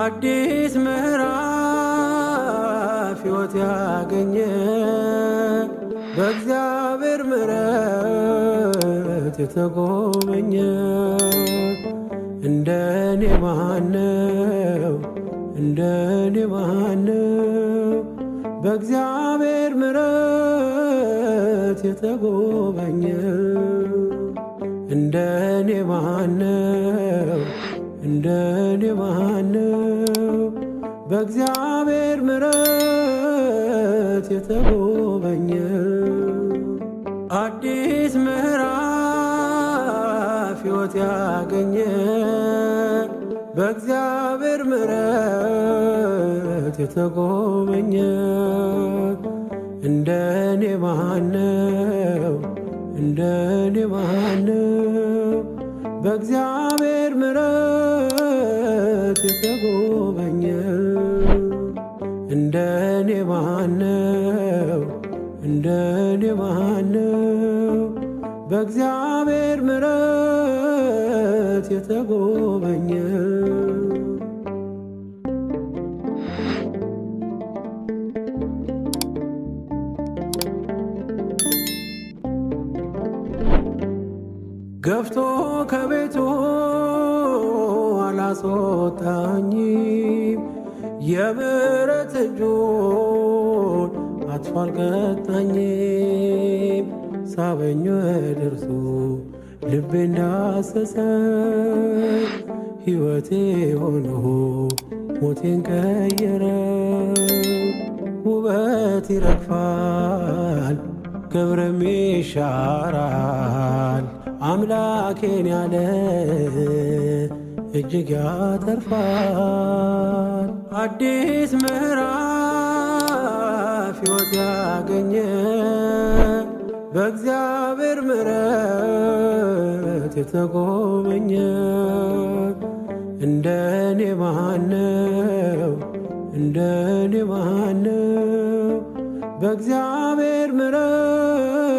አዲስ ምዕራፍ ሕይወት ያገኘ በእግዚአብሔር ምሕረት የተጎበኘ እንደኔ ማነው እንደኔ ማነው በእግዚአብሔር ምሕረት የተጎበኘ እንደኔ ማነው እንደኔ ማነው በእግዚአብሔር ምሕረት የተጎበኘ አዲስ ምዕራፍ ሕይወት ያገኘ በእግዚአብሔር ምሕረት የተጎበኘ እንደኔ ማነው እንደኔ ማነው በእግዚአብሔር ምሕረት የተጎበኘ እንደኔ ማነው እንደኔ ማነው በእግዚአብሔር ምሕረት የተጎበኘ ገፍቶ ከቤቱ አላስወጣኝም የምሕረት እጁን አጥፎ አልቀጣኝም ሳበኝ ወደ እርሱ ልቤ እንዳሰሰ ሕይወቴ ሆኖ ሞቴን ቀየረ ውበት ይረግፋል ክብርም ይሻራል አምላኬን ያለ እጅግ ያተርፋል አዲስ ምዕራፍ ሕይወት ያገኘ በእግዚአብሔር ምሕረት የተጎበኘ እንደኔ ማነው እንደኔ ማነው በእግዚአብሔር ምሕረት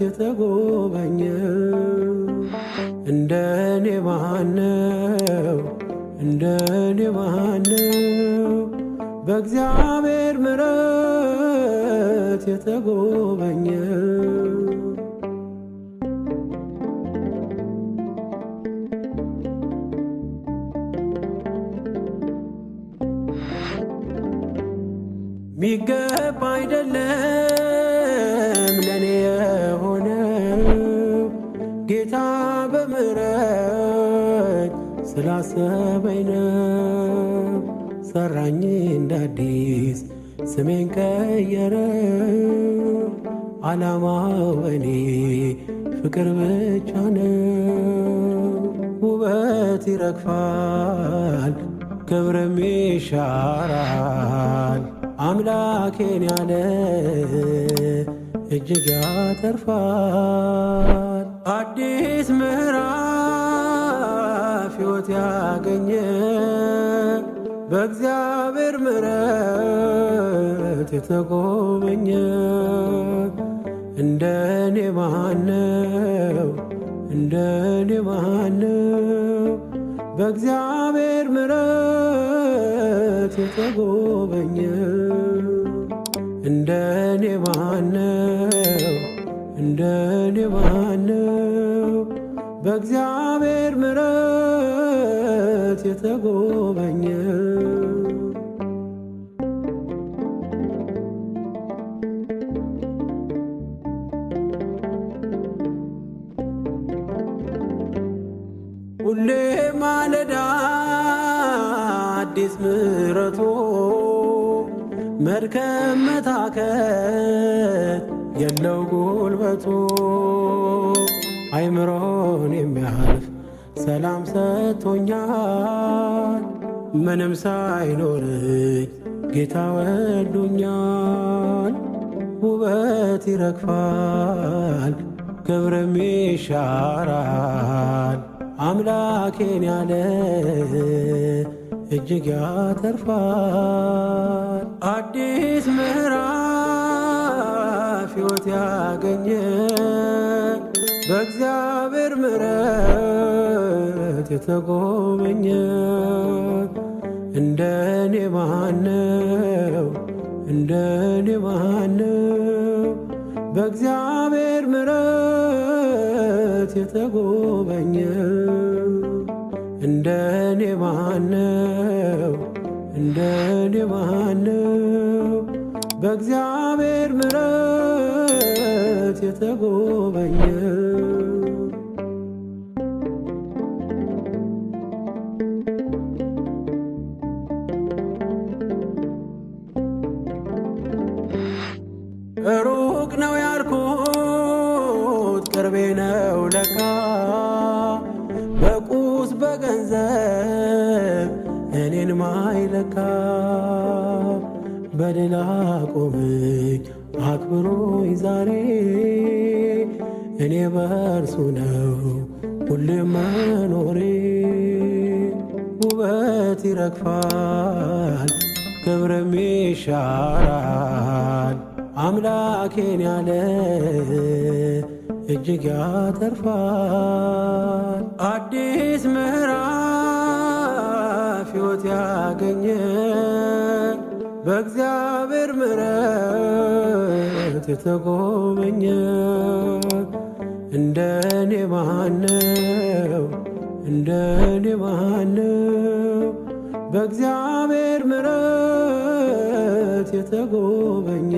የተጎበኘ እንደኔ ማነው እንደኔ ማነው በእግዚአብሔር ምሕረት የተጎበኘ ሚገባ አይደለም ለኔ የሆነው ጌታ በምሕረት ስላሰበኝ ነው ሰራኝ እንዳዲስ ስሜን ቀየረው ዓላማው በኔ ፍቅር ብቻ ነው ውበት ይረግፋል ክብርም ይሻራል አምላኬን ያለ እጅግ ያተርፋል አዲስ ምዕራፍ ሕይወት ያገኘ በእግዚአብሔር ምሕረት የተጎበኘ እንደኔ ማነው እንደኔ ማነው በእግዚአብሔር ምሕረት የተጎበኘ እንደኔ ማነው እንደኔ ማነው በእግዚአብሔር ምሕረት የተጎበኘ ሁሌ ማለዳ አዲስ ምሕረቱ መድከም መታከት የለው ጉልበቱ አይምሮን የሚያልፍ ሰላም ሰጥቶኛል ምንም ሳይኖረኝ ጌታ ወዶኛል ውበት ይረግፋል ክብርም ይሻራል። አምላኬን ያለ እጅግ ያተርፋል። አዲስ ምዕራፍ ሕይወት ያገኘ በእግዚአብሔር ምሕረት የተጎበኘ እንደኔ ማነው? እንደኔ ማነው? በእግዚአብሔር ምሕረት የተጎበኘ እንደኔ ማነው? እንደኔ ማነው? በእግዚአብሔር ምሕረት የተጎበኘ ሩቅ ነው ያልኩት ቅርቤ ነው ለካ በቁስ በገንዘብ እኔን ማይለካ በሌላ ቆመኝ አክብሮኝ ዛሬ እኔ በእርሱ ነው ሁሌም መኖሬ። ውበት ይረግፋል ክብርም ይሻራል። አምላኬን ያለ እጅግ ያተርፋል። አዲስ ምዕራፍ ሕይወት ያገኘ በእግዚአብሔር ምሕረት የተጎበኘ እንደኔ ማነው? እንደኔ ማነው? በእግዚአብሔር ምሕረት የተጎበኘ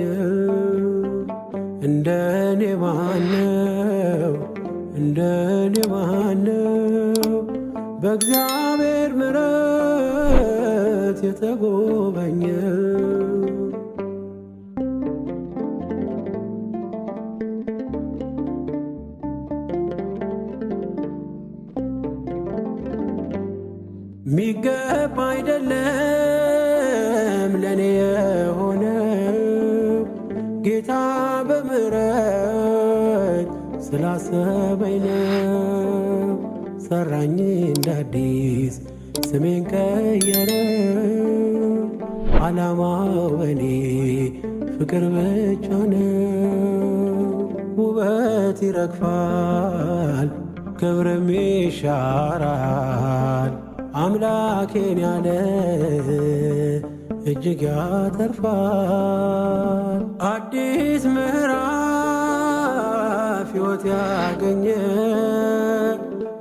እንደኔ ማነው? እንደኔ ማነው? በእግዚአብሔር ምሕረት የተጎበኘ ሚገባ አይደለም ለኔ የሆነው ጌታ በምሕረት ስላሰበኝ ነው። ሰራኝ እንዳዲስ ስሜን ቀየረው። ዓላማው በኔ ፍቅር ብቻ ነው። ውበት ይረግፋል ክብርም ይሻራል። አምላኬን ያለ እጅግ ያተርፋል። አዲስ ምዕራፍ ሕይወት ያገኘ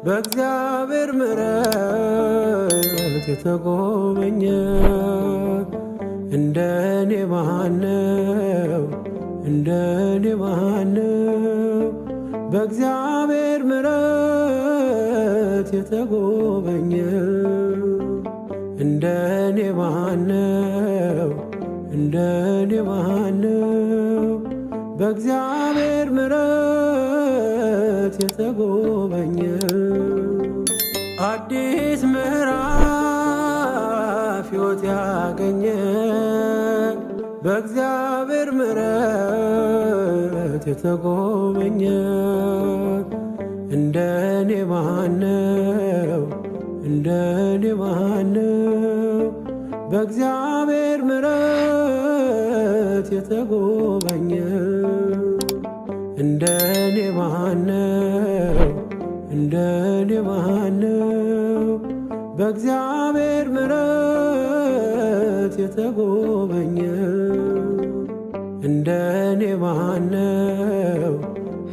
በእግዚአብሔር ምሕረት የተጎበኘ እንደኔ ማነው? እንደኔ ማነው? በእግዚአብሔር ምሕረት የተጎበኘ እንደኔ ማነው? እንደኔ ማነው? በእግዚአብሔር ምሕረት የተጎበኘ አዲስ ምዕራፍ ሕይወት ያገኘ በእግዚአብሔር ምሕረት የተጎበኘ እንደኔ ማነው? እንደኔ ማነው? በእግዚአብሔር ምሕረት የተጎበኘ እንደኔ ማነው? እንደኔ ማነው? በእግዚአብሔር ምሕረት የተጎበኘ እንደኔ ማነው?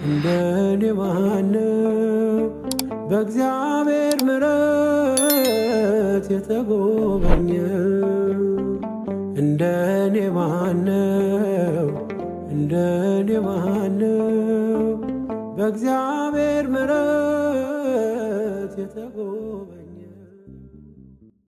እንደኔ ማነው? በእግዚአብሔር ምሕረት የተጎበኘ እንደኔ ማነው? እንደኔ ማነው? በእግዚአብሔር ምሕረት